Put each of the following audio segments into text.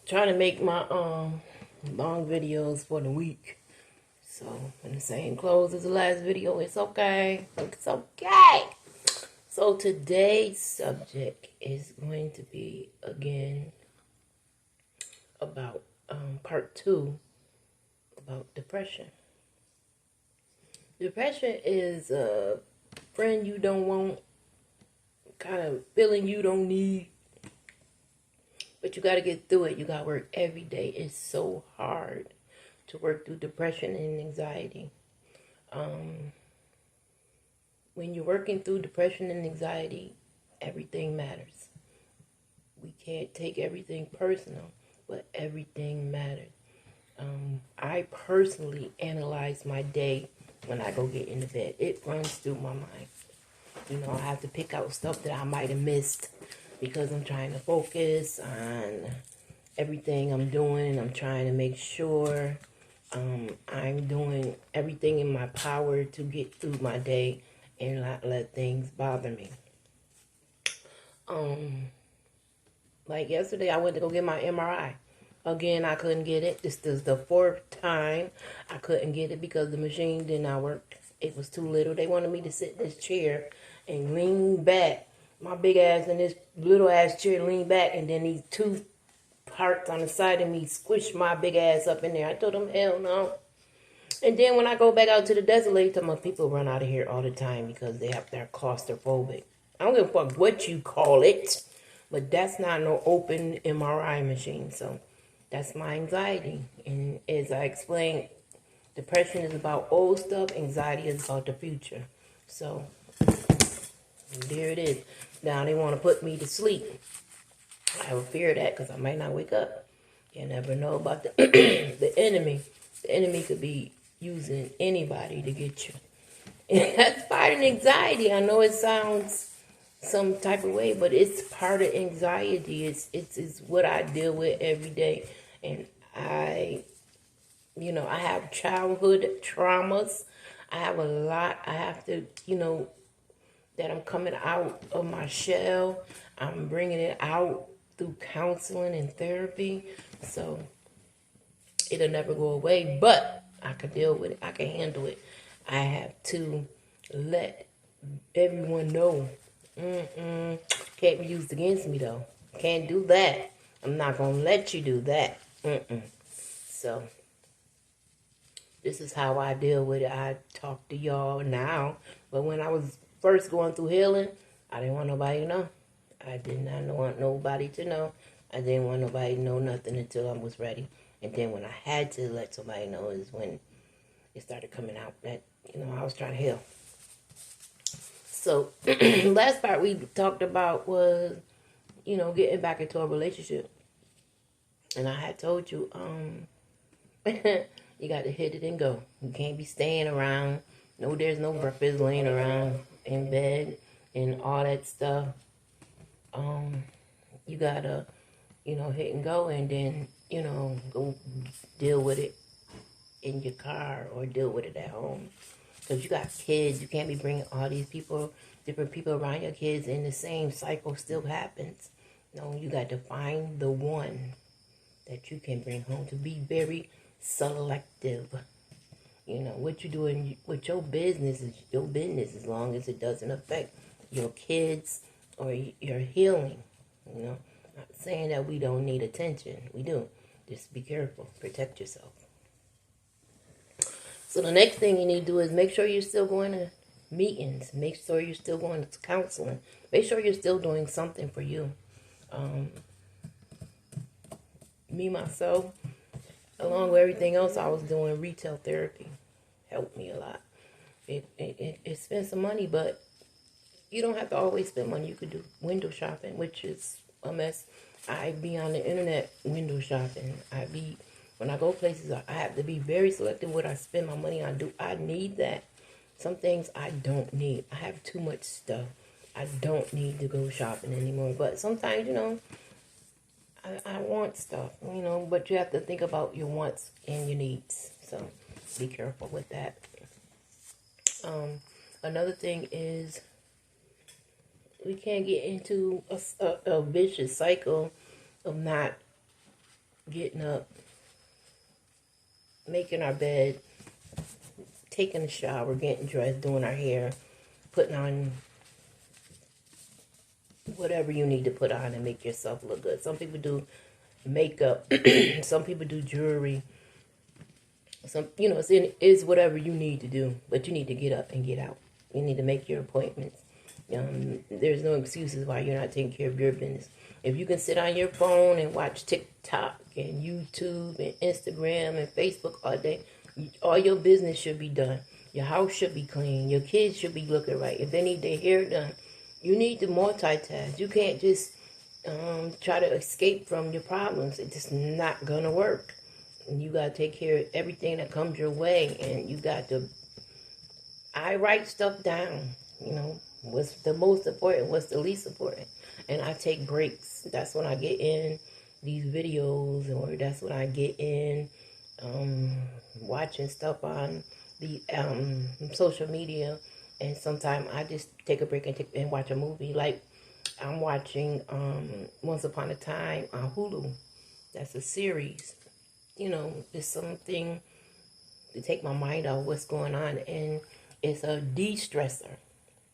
trying to make my long videos for the week. So in the same clothes as the last video, it's okay. It's okay. So today's subject is going to be again about part 2 about depression. Depression is a friend you don't want, kind of feeling you don't need, but you got to get through it. You got to work every day. It's so hard to work through depression and anxiety. When you're working through depression and anxiety, everything matters. We can't take everything personal, but everything matters. I personally analyze my day when I go get into bed. It runs through my mind. You know, I have to pick out stuff that I might have missed because I'm trying to focus on everything I'm doing. I'm trying to make sure I'm doing everything in my power to get through my day and not let things bother me. Like yesterday, I went to go get my MRI. Again, I couldn't get it. This is the 4th time I couldn't get it because the machine did not work. It was too little. They wanted me to sit in this chair and lean back. My big ass in this little ass chair lean back, and then these two parts on the side of me squish my big ass up in there. I told them, hell no. And then when I go back out to the desert lake, my people run out of here all the time because they're claustrophobic. I don't give a fuck what you call it, but that's not no open MRI machine. So that's my anxiety. And as I explained, depression is about old stuff. Anxiety is about the future. So there it is. Now they want to put me to sleep. I have a fear of that because I might not wake up. You never know about the the enemy. The enemy could be using anybody to get you. And that's part of anxiety. I know it sounds some type of way, but it's part of anxiety. It's what I deal with every day. And I have childhood traumas. I have a lot. I have to, that I'm coming out of my shell. I'm bringing it out through counseling and therapy. So it'll never go away, but I can deal with it. I can handle it. I have to let everyone know. Can't be used against me, though. Can't do that. I'm not going to let you do that. So this is how I deal with it. I talk to y'all now, but when I was first going through healing, I didn't want nobody to know. I did not want nobody to know. I didn't want nobody to know nothing until I was ready. And then when I had to let somebody know is when it started coming out that, I was trying to heal. So last part we talked about was, getting back into a relationship. And I had told you, you got to hit it and go. You can't be staying around. No, there's no breakfast laying around in bed and all that stuff. You got to, hit and go and then, go deal with it in your car or deal with it at home. Because you got kids. You can't be bringing all these people, different people around your kids, and the same cycle still happens. No, you got to find the one that you can bring home. To be very selective. What you're doing with your business is your business as long as it doesn't affect your kids or your healing. Not saying that we don't need attention. We do. Just be careful. Protect yourself. So the next thing you need to do is make sure you're still going to meetings. Make sure you're still going to counseling. Make sure you're still doing something for you. Me, myself, along with everything else I was doing, retail therapy helped me a lot. It spent some money, but you don't have to always spend money. You could do window shopping, which is a mess. I be on the internet window shopping. When I go places, I have to be very selective what I spend my money on. Do I need that? Some things I don't need. I have too much stuff. I don't need to go shopping anymore. But sometimes, I want stuff, but you have to think about your wants and your needs. So be careful with that. Another thing is we can't get into a vicious cycle of not getting up, making our bed, taking a shower, getting dressed, doing our hair, putting on whatever you need to put on and make yourself look good. Some people do makeup. Some people do jewelry. Some, it's whatever you need to do, but you need to get up and get out. You need to make your appointments. There's no excuses why you're not taking care of your business. If you can sit on your phone and watch TikTok and YouTube and Instagram and Facebook all day, all your business should be done. Your house should be clean. Your kids should be looking right. If they need their hair done, you need to multitask. You can't just try to escape from your problems. It's just not going to work. And you got to take care of everything that comes your way. And you got to, I write stuff down, what's the most important, what's the least important. And I take breaks. That's when I get in these videos, or that's when I get in watching stuff on the social media. And sometimes I just take a break and watch a movie. Like I'm watching Once Upon a Time on Hulu. That's a series. It's something to take my mind off what's going on. And it's a de-stressor.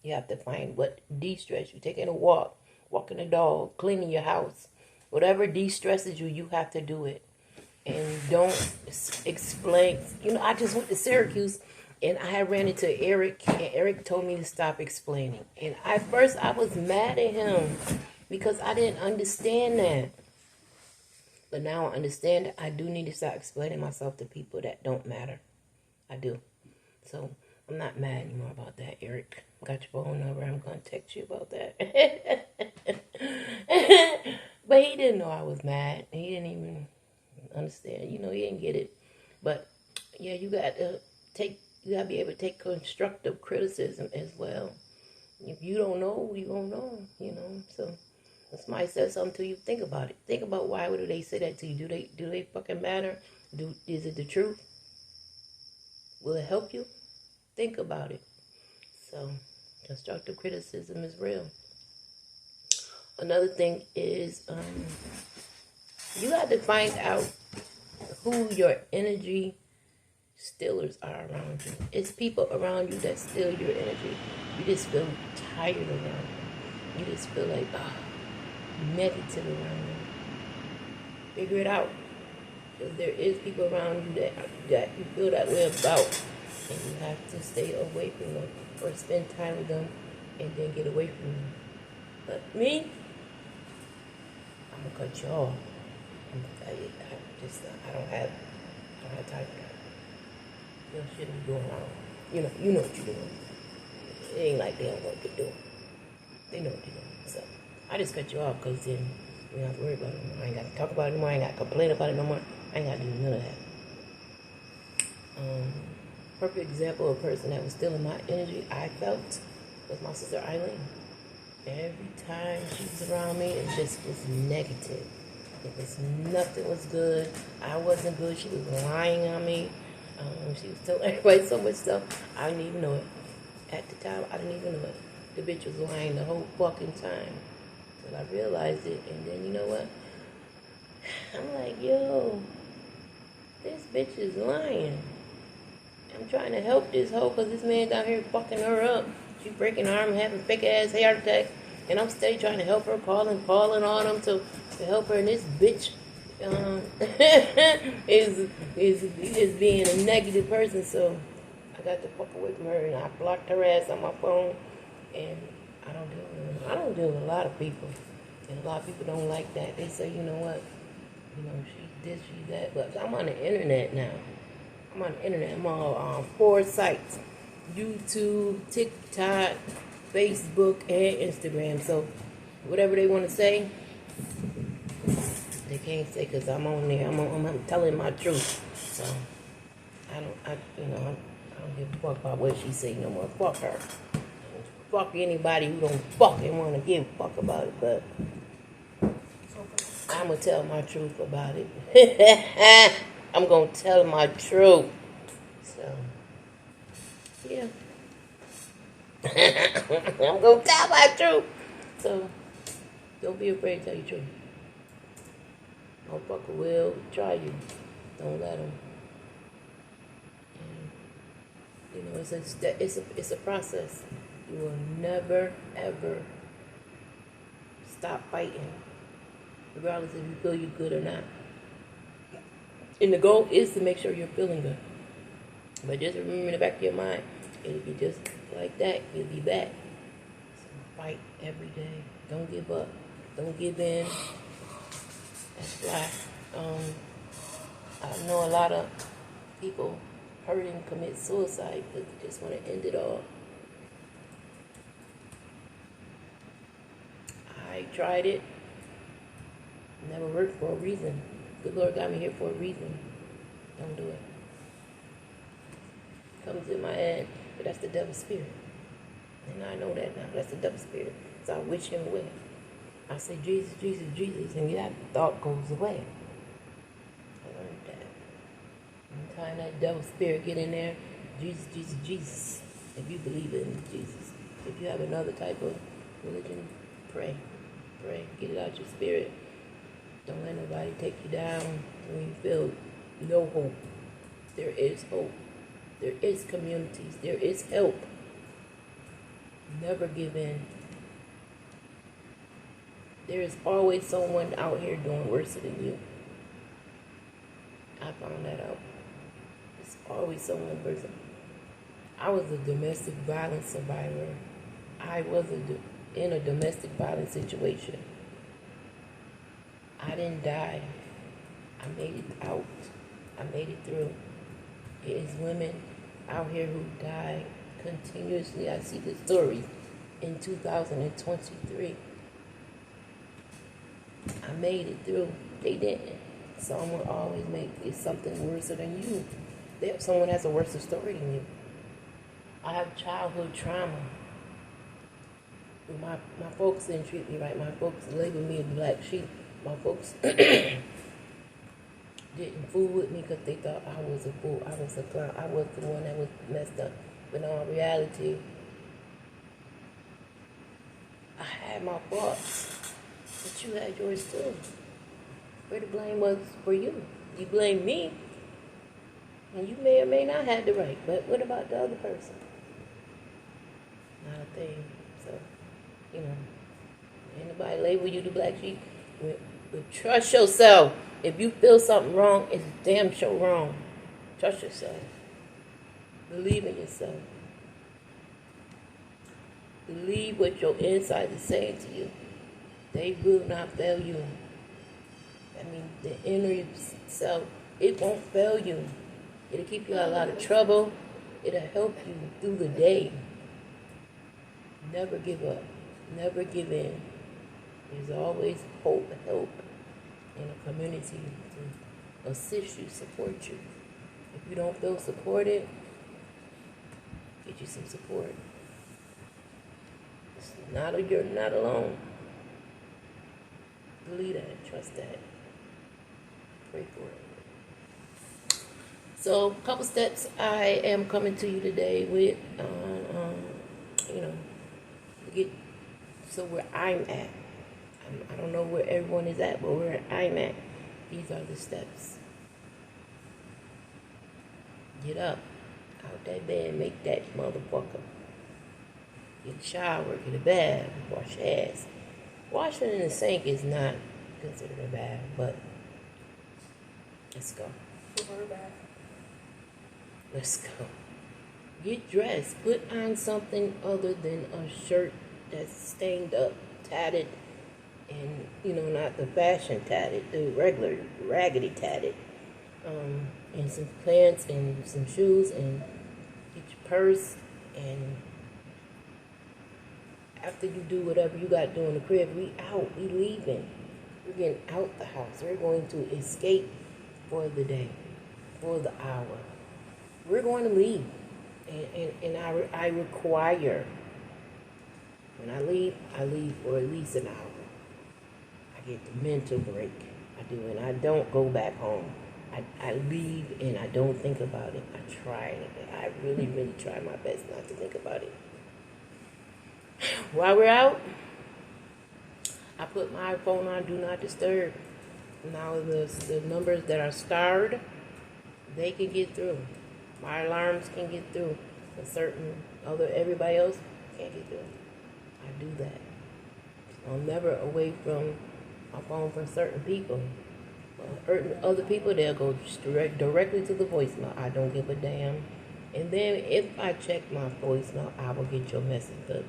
You have to find what de-stress you. Taking a walk, walking the dog, cleaning your house. Whatever de-stresses you, you have to do it. And don't explain. I just went to Syracuse and I had ran into Eric, and Eric told me to stop explaining. And at first I was mad at him because I didn't understand that. But now I understand that I do need to start explaining myself to people that don't matter. I do. So I'm not mad anymore about that, Eric. Got your phone number. I'm going to text you about that. But he didn't know I was mad. He didn't even understand. He didn't get it. But yeah, you got to be able to take constructive criticism as well. If you don't know, you don't know, So if somebody says something to you, think about it. Think about why would they say that to you. Do they fucking matter? Is it the truth? Will it help you? Think about it. So constructive criticism is real. Another thing is you got to find out who your energy stealers are around you. It's people around you that steal your energy. You just feel tired around them. You just feel like negative around them. Figure it out. Because there is people around you that you feel that way about. And you have to stay away from them or spend time with them and then get away from them. But me, I'm going to cut you off. I don't have time for that. You shouldn't be going around. You know what you're doing. It ain't like they don't know what they're doing. They know what they're doing. So I just cut you off because then you don't have to worry about it anymore. I ain't got to talk about it anymore. I ain't got to complain about it no more. I ain't got to do none of that. Perfect example of a person that was stealing my energy, I felt, was my sister Eileen. Every time she was around me, it just was negative. Nothing was good. I wasn't good. She was lying on me. She was telling everybody so much stuff. I didn't even know it. At the time, I didn't even know it. The bitch was lying the whole fucking time. Till I realized it. And then, you know what? I'm like, yo, this bitch is lying. I'm trying to help this hoe because this man down here fucking her up. She breaking her arm, having fake ass heart attack. And I'm steady trying to help her, calling on him to help her. And this bitch is being a negative person. So I got to fuck away from her and I blocked her ass on my phone. And I don't deal with a lot of people. And a lot of people don't like that. They say, you know what? She's this, she's that. But I'm on the internet now. I'm on 4 sites. YouTube, TikTok, Facebook, and Instagram. So whatever they want to say, they can't say because I'm on there. I'm telling my truth. So I don't give a fuck about what she say no more. Fuck her. Fuck anybody who don't fucking want to give a fuck about it. But I'm going to tell my truth about it. I'm going to tell my truth. So, yeah. I'm going to tell my truth. So, don't be afraid to tell your truth. Motherfucker will try you. Don't let them. You know, it's a process. You will never ever stop fighting, regardless if you feel you're good or not. And the goal is to make sure you're feeling good. But just remember in the back of your mind, it'll be just like that. You'll be back. So fight every day. Don't give up. Don't give in. That's why I know a lot of people hurt and commit suicide because they just want to end it all. I tried it. Never worked for a reason. The Lord got me here for a reason. Don't do it. Comes in my head, but that's the devil's spirit. And I know that now. That's the devil's spirit. So I wish him well. I say, Jesus, Jesus, Jesus, and that thought goes away. I learned that. Anytime that devil spirit get in there, Jesus, Jesus, Jesus. If you believe in Jesus. If you have another type of religion, pray. Pray. Get it out your spirit. Don't let nobody take you down when you feel no hope. There is hope. There is communities. There is help. Never give in. There is always someone out here doing worse than you. I found that out. There's always someone person. I was a domestic violence survivor. I was in a domestic violence situation. I didn't die. I made it out. I made it through. It is women out here who die continuously. I see the stories in 2023. I made it through. They didn't. Someone always make it something worse than you. Someone has a worse story than you. I have childhood trauma. My folks didn't treat me right. My folks labeled me a black sheep. My folks didn't fool with me because they thought I was a fool. I was a clown. I was the one that was messed up. But in all reality, I had my faults. But you had yours too. Where the blame was for you. You blame me. And you may or may not have the right. But what about the other person? Not a thing. So, you know, anybody label you the black sheep? But trust yourself. If you feel something wrong, it's damn sure wrong. Trust yourself. Believe in yourself. Believe what your inside is saying to you. They will not fail you. I mean, the inner self, it won't fail you. It'll keep you out of a lot of trouble. It'll help you through the day. Never give up. Never give in. There's always hope and help in a community to assist you, support you. If you don't feel supported, get you some support. You're not alone. Believe that. Trust that. Pray for it. So, a couple steps I am coming to you today with, to get so where I'm at. I don't know where everyone is at, but where I'm at, these are the steps. Get up out that bed, make that motherfucker. Get a shower, get a bath, wash your ass. Washing in the sink is not considered a bath, but let's go. Let's go. Get dressed. Put on something other than a shirt that's stained up, tatted, and, not the fashion tatted, the regular raggedy tatted. And some pants and some shoes and get your purse. And after you do whatever you got to do in the crib, we out. We leaving. We're getting out the house. We're going to escape for the day, for the hour. We're going to leave. And I require, when I leave for at least an hour. I get the mental break. I do, and I don't go back home. I leave and I don't think about it. I try. I really, really try my best not to think about it. While we're out, I put my phone on Do Not Disturb. Now the numbers that are starred, they can get through. My alarms can get through. A certain everybody else can't get through. I do that. I'm never away from my phone from certain people. Other people, they'll go directly to the voicemail. I don't give a damn. And then if I check my voicemail, I will get your message. But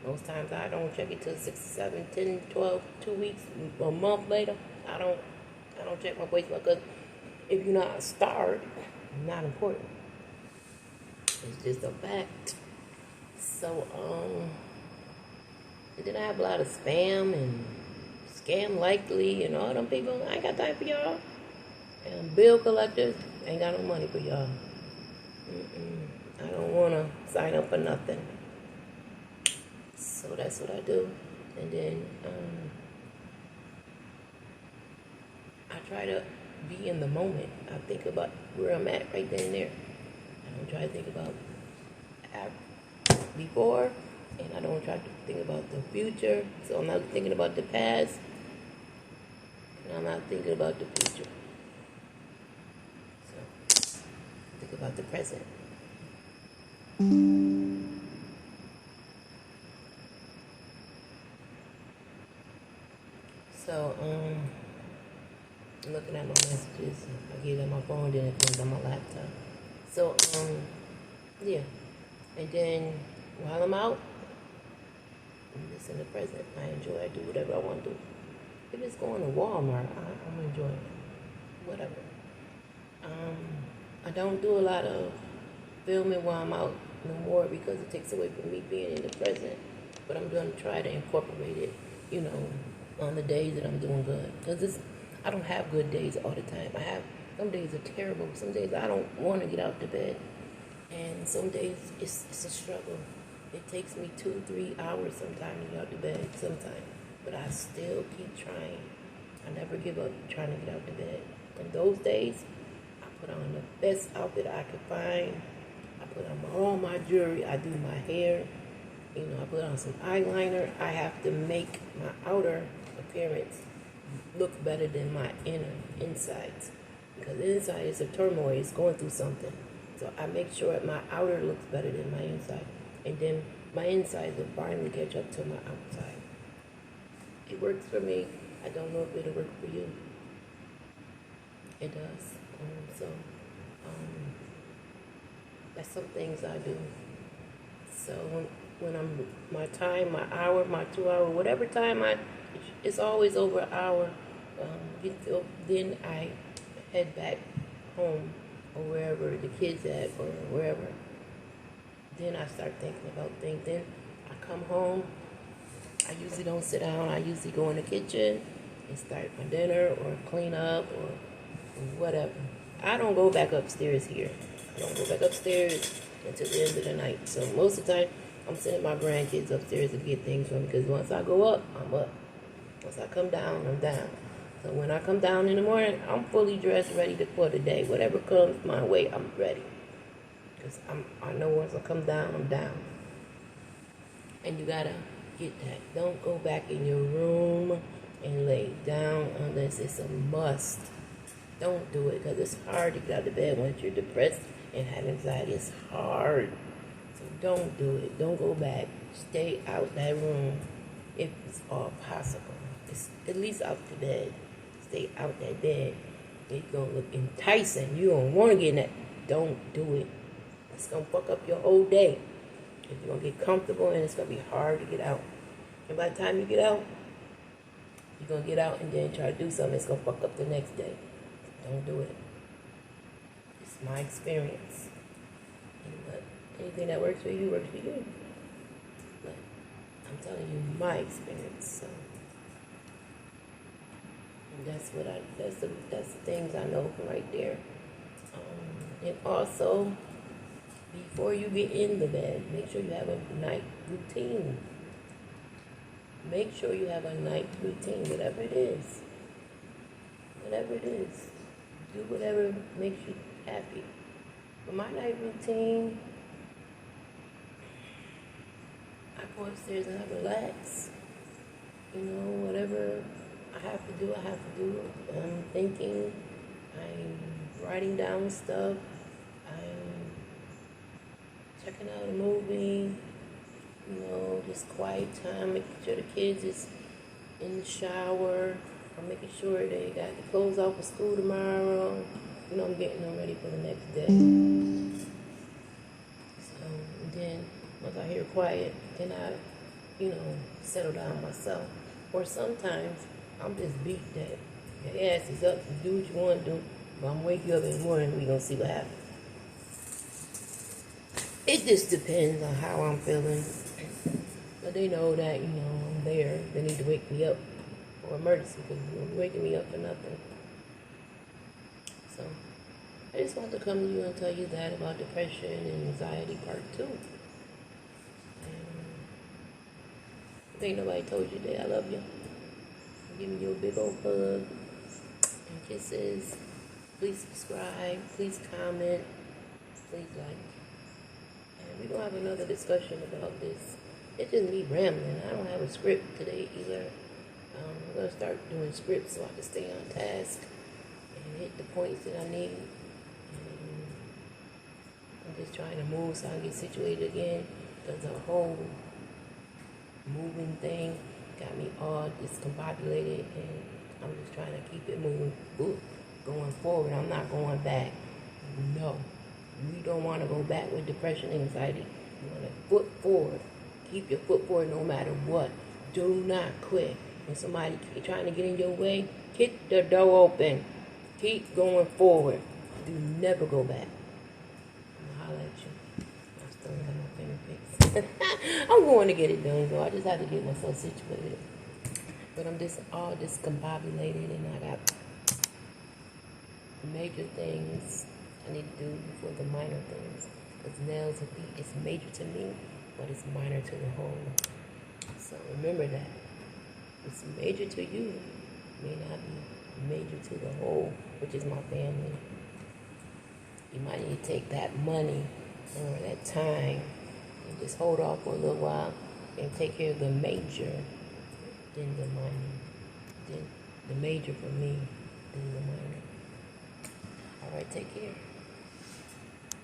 most times I don't check it till 6, 7, 10, 12, 2 weeks, a month later. I don't check my voicemail because if you're not starred, not important. It's just a fact. So, and then I have a lot of spam and scam likely and all them people. I ain't got time for y'all. And bill collectors ain't got no money for y'all. I don't want to sign up for nothing. So that's what I do. And then I try to be in the moment. I think about where I'm at right then and there. I don't try to think about before, and I don't try to think about the future. So I'm not thinking about the past, and I'm not thinking about the future. So think about the present. So I'm looking at my messages. I get it on my phone, then it comes on my laptop. So yeah. And then while I'm out, I'm just in the present. I enjoy it. I do whatever I want to do. If it's going to Walmart, I'm enjoying it. Whatever. I don't do a lot of filming while I'm out no more because it takes away from me being in the present. But I'm going to try to incorporate it, on the days that I'm doing good. Because I don't have good days all the time. Some days are terrible. Some days I don't want to get out of bed. And some days it's a struggle. It takes me 2-3 hours sometimes to get out of bed, sometimes. But I still keep trying. I never give up trying to get out of bed. On those days, I put on the best outfit I could find. I put on all my jewelry. I do my hair. I put on some eyeliner. I have to make my outer appearance look better than my insides. Because the inside is a turmoil. It's going through something. So I make sure my outer looks better than my inside. And then my inside will finally catch up to my outside. It works for me. I don't know if it'll work for you. It does. That's some things I do. So when I'm my time, my hour, my 2 hour, whatever time it's always over an hour. Then I head back home or wherever the kids at or wherever. Then I start thinking about things. Then I come home. I usually don't sit down. I usually go in the kitchen and start my dinner or clean up or whatever. I don't go back upstairs here. I don't go back upstairs until the end of the night. So most of the time, I'm sending my grandkids upstairs to get things from me because once I go up, I'm up. Once I come down, I'm down. So when I come down in the morning, I'm fully dressed, ready for the day. Whatever comes my way, I'm ready. Because I know once I come down, I'm down. And you gotta get that. Don't go back in your room and lay down unless it's a must. Don't do it because it's hard to get out of bed once you're depressed and have anxiety. It's hard. So don't do it. Don't go back. Stay out that room if it's all possible. It's at least out the bed. Stay out that bed. It's going to look enticing. You don't want to get in that. Don't do it. It's going to fuck up your whole day. If you're going to get comfortable and it's going to be hard to get out. And by the time you get out, you're going to get out and then try to do something. It's going to fuck up the next day. Don't do it. It's my experience. But anything that works for you works for you. But I'm telling you my experience. So and that's the things I know from right there. And also, before you get in the bed, make sure you have a night routine. Make sure you have a night routine, whatever it is. Whatever it is. Do whatever makes you happy. For my night routine, I go upstairs and I relax. Whatever I have to do. I'm thinking. I'm writing down stuff. I'm checking out a movie. Just quiet time, making sure the kids is in the shower. I'm making sure they got the clothes off for school tomorrow. I'm getting them ready for the next day. So, and then once I hear quiet, then I, settle down myself. Or sometimes I'm just beat that your ass is up and do what you want to do. But I'm wake you up in the morning, we gonna see what happens. It just depends on how I'm feeling. But they know that, I'm there. They need to wake me up for emergency because you're waking me up for nothing. So I just want to come to you and tell you that about depression and anxiety part 2. And if ain't nobody told you that I love you, I'm giving you a big old hug and kisses. Please subscribe. Please comment. Please like. And we're going to have another discussion about this. It's just me rambling. I don't have a script today either. I'm going to start doing scripts so I can stay on task and hit the points that I need. I'm just trying to move so I can get situated again because the whole moving thing got me all discombobulated, and I'm just trying to keep it moving going forward. I'm not going back. No. We don't want to go back with depression and anxiety. You want to foot forward. Keep your foot forward no matter what. Do not quit. When somebody trying to get in your way, kick the door open. Keep going forward. Do never go back. I'm going to holler at you. I still got my finger fixed. I'm going to get it done, though. I just have to get myself situated. But I'm just all discombobulated, and I got major things I need to do before the minor things. Because nails and feet is major to me, but it's minor to the whole. So remember that. It's major to you, may not be major to the whole, which is my family. You might need to take that money or that time and just hold off for a little while and take care of the major, then the minor. Then the major for me, then the minor. All right, take care.